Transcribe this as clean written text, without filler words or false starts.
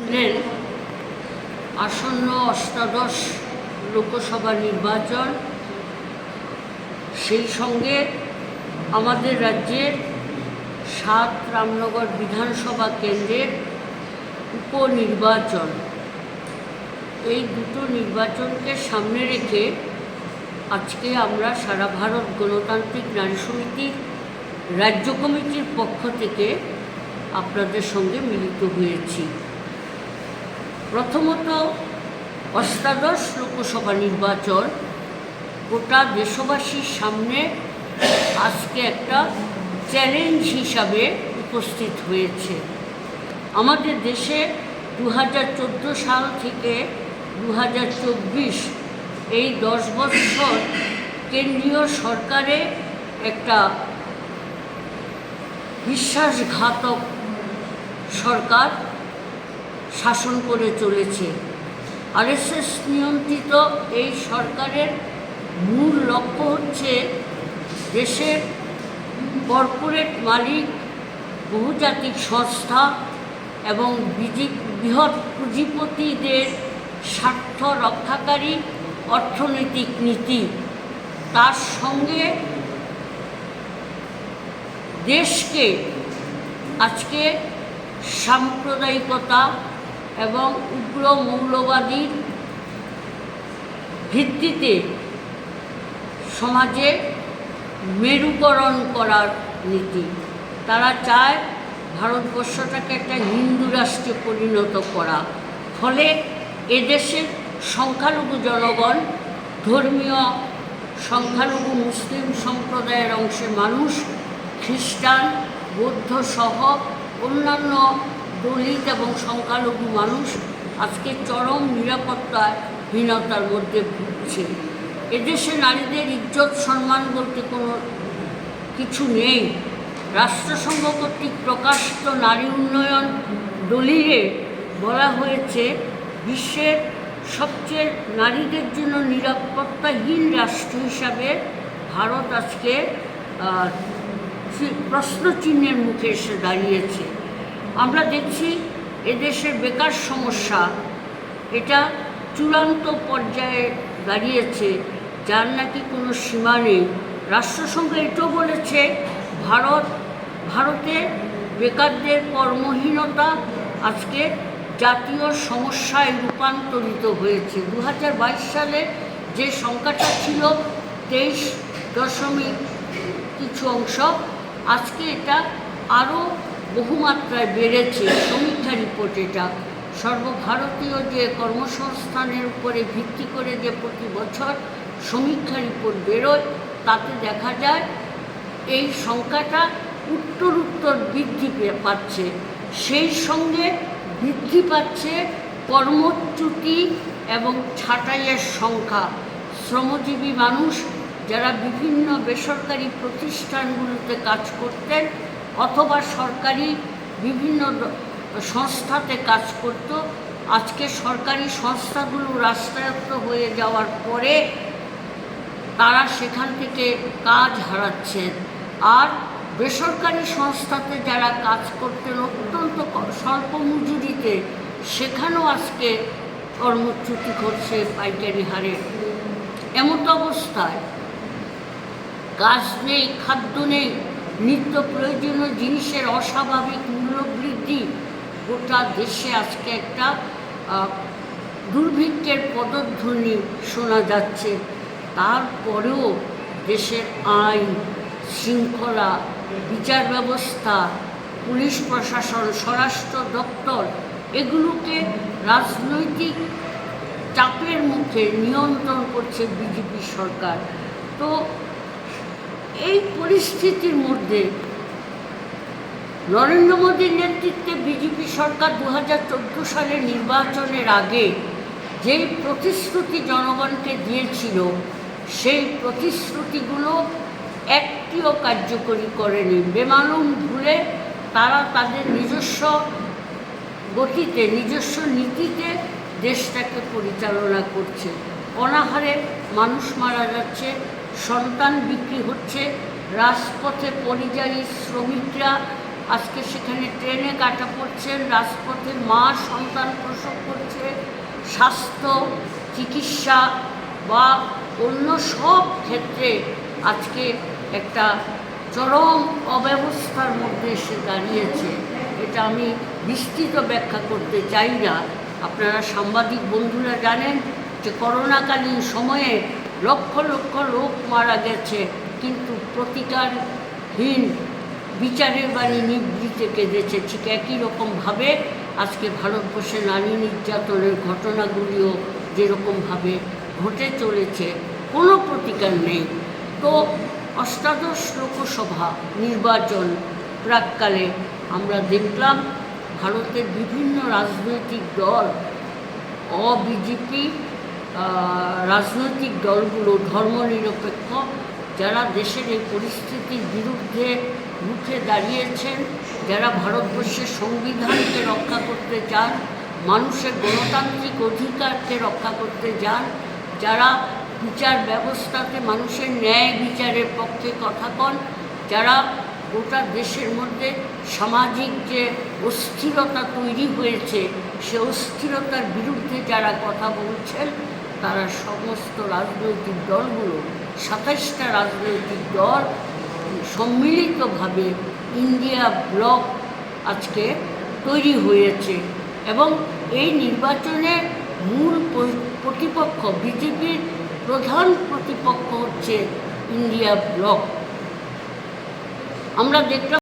দেখলেন আসন্ন অষ্টাদশ লোকসভা নির্বাচন, সেই সঙ্গে আমাদের রাজ্যের 7 রামনগর বিধানসভা কেন্দ্রের উপনির্বাচন। এই দুটো নির্বাচনকে সামনে রেখে আজকে আমরা সারা ভারত গণতান্ত্রিক নারী সমিতির রাজ্য কমিটির পক্ষ থেকে আপনাদের সঙ্গে মিলিত হয়েছি। প্রথমত, অষ্টাদশ লোকসভা নির্বাচন গোটা দেশবাসীর সামনে আজকে একটা চ্যালেঞ্জ হিসাবে উপস্থিত হয়েছে। আমাদের দেশে 2014 সাল থেকে 2024 এই 10 বছর কেন্দ্রীয় সরকারে একটা বিশ্বাসঘাতক সরকার শাসন করে চলেছে। আরএসএস নিয়ন্ত্রিত এই সরকারের মূল লক্ষ্য হচ্ছে দেশের কর্পোরেট মালিক, বহুজাতিক সংস্থা এবং বৃহৎ পুঁজিপতিদের স্বার্থ রক্ষাকারী অর্থনৈতিক নীতি, তার সঙ্গে দেশকে আজকে সাম্প্রদায়িকতা এবং উগ্র মৌলবাদীর ভিত্তিতে সমাজে মেরুকরণ করার নীতি। তারা চায় ভারতবর্ষটাকে একটা হিন্দু রাষ্ট্রে পরিণত করা। ফলে এদেশের সংখ্যালঘু জনগণ, ধর্মীয় সংখ্যালঘু মুসলিম সম্প্রদায়ের অংশের মানুষ, খ্রিস্টান, বৌদ্ধ সহ অন্যান্য দলিত এবং সংখ্যালঘু মানুষ আজকে চরম নিরাপত্তাহীনতার মধ্যে ভুগছে। এদেশে নারীদের ইজ্জত সম্মান বলতে কোনো কিছু নেই। রাষ্ট্রসংঘ কর্তৃক প্রকাশিত নারী উন্নয়ন দলিলে বলা হয়েছে বিশ্বের সবচেয়ে নারীদের জন্য নিরাপত্তাহীন রাষ্ট্র হিসাবে ভারত আজকে প্রশ্নচিহ্নের মুখে এসে দাঁড়িয়েছে। আমরা দেখছি এদেশের বেকার সমস্যা, এটা চূড়ান্ত পর্যায়ে দাঁড়িয়েছে, যার নাকি কোনো সীমা নেই। রাষ্ট্রসংঘ এটাও বলেছে ভারতে বেকারদের কর্মহীনতা আজকে জাতীয় সমস্যায় রূপান্তরিত হয়েছে। 2022 সালে যে সংখ্যাটা ছিল 23 কিছু অংশ, আজকে এটা আরও বহুমাত্রায় বেড়েছে। সমীক্ষা রিপোর্ট, এটা সর্বভারতীয় যে কর্মসংস্থানের উপরে ভিত্তি করে যে প্রতি বছর সমীক্ষা রিপোর্ট বেরোয়, তাতে দেখা যায় এই সংখ্যাটা উত্তর বৃদ্ধি পাচ্ছে। সেই সঙ্গে বৃদ্ধি পাচ্ছে কর্মচ্যুতি এবং ছাঁটাইয়ের সংখ্যা। শ্রমজীবী মানুষ যারা বিভিন্ন বেসরকারি প্রতিষ্ঠানগুলোতে কাজ করতেন অথবা সরকারি বিভিন্ন সংস্থাতে কাজ করত, আজকে সরকারি সংস্থাগুলো রাষ্ট্রায়ত্ত হয়ে যাওয়ার পরে তারা সেখান থেকে কাজ হারাচ্ছেন। আর বেসরকারি সংস্থাতে যারা কাজ করতেন অত্যন্ত স্বল্প মজুরিতে, সেখানেও আজকে কর্মচ্যুতি ঘটছে পাইকারি হারে। এমত অবস্থায় কাজ নেই, খাদ্য নেই, নিত্য প্রয়োজনীয় জিনিসের অস্বাভাবিক মূল্যবৃদ্ধি, গোটা দেশে আজকে একটা দুর্ভিক্ষের পদধ্বনি শোনা যাচ্ছে। তারপরেও দেশের আইন শৃঙ্খলা, বিচার ব্যবস্থা, পুলিশ প্রশাসন, স্বরাষ্ট্র দপ্তর এগুলোকে রাজনৈতিক চাপের মুখে নিয়ন্ত্রণ করছে বিজেপি সরকার। তো এই পরিস্থিতির মধ্যে নরেন্দ্র মোদীর নেতৃত্বে বিজেপি সরকার 2014 সালের নির্বাচনের আগে যেই প্রতিশ্রুতি জনগণকে দিয়েছিল, সেই প্রতিশ্রুতিগুলো একটিও কার্যকরী করেনি। বেমালুম ভুলে তারা তাদের নিজস্ব গতিতে, নিজস্ব নীতিতে দেশটাকে পরিচালনা করছে। অনাহারে মানুষ মারা যাচ্ছে, সন্তান বিক্রি হচ্ছে, রাজপথে পরিযায়ী শ্রমিকরা আজকে সেখানে ট্রেনে কাটা পড়ছেন, রাজপথে মা সন্তান প্রসব করছে, স্বাস্থ্য চিকিৎসা বা অন্য সব ক্ষেত্রে আজকে একটা চরম অব্যবস্থার মধ্যে এসে দাঁড়িয়েছে। এটা আমি বিস্তৃত ব্যাখ্যা করতে চাই না। আপনারা সাংবাদিক বন্ধুরা জানেন যে করোনাকালীন সময়ে লক্ষ লক্ষ লোক মারা গেছে, কিন্তু প্রতিকারহীন বিচারের বাণী নিবৃতে কেঁদেছে। ঠিক একই রকমভাবে আজকে ভারতবর্ষে নারী নির্যাতনের ঘটনাগুলিও যেরকমভাবে ঘটে চলেছে, কোনো প্রতিকার নেই। তো অষ্টাদশ লোকসভা নির্বাচন প্রাককালে আমরা দেখলাম ভারতের বিভিন্ন রাজনৈতিক দল, বিজেপি রাজনৈতিক দলগুলো ধর্মনিরপেক্ষ, যারা দেশের এই পরিস্থিতির বিরুদ্ধে রুখে দাঁড়িয়েছেন, যারা ভারতবর্ষের সংবিধানকে রক্ষা করতে চান, মানুষের গণতান্ত্রিক অধিকারকে রক্ষা করতে চান, যারা বিচার ব্যবস্থাতে মানুষের ন্যায় বিচারের পক্ষে কথা কন, যারা গোটা দেশের মধ্যে সামাজিক যে অস্থিরতা তৈরি হয়েছে সে অস্থিরতার বিরুদ্ধে যারা কথা বলছেন, তারা সমস্ত রাজনৈতিক দলগুলো, 27টা রাজনৈতিক দল সম্মিলিতভাবে ইন্ডিয়া ব্লক আজকে তৈরি হয়েছে। এবং এই নির্বাচনের মূল প্রতিপক্ষ, বিজেপির প্রধান প্রতিপক্ষ হচ্ছে ইন্ডিয়া ব্লক। আমরা দেখলাম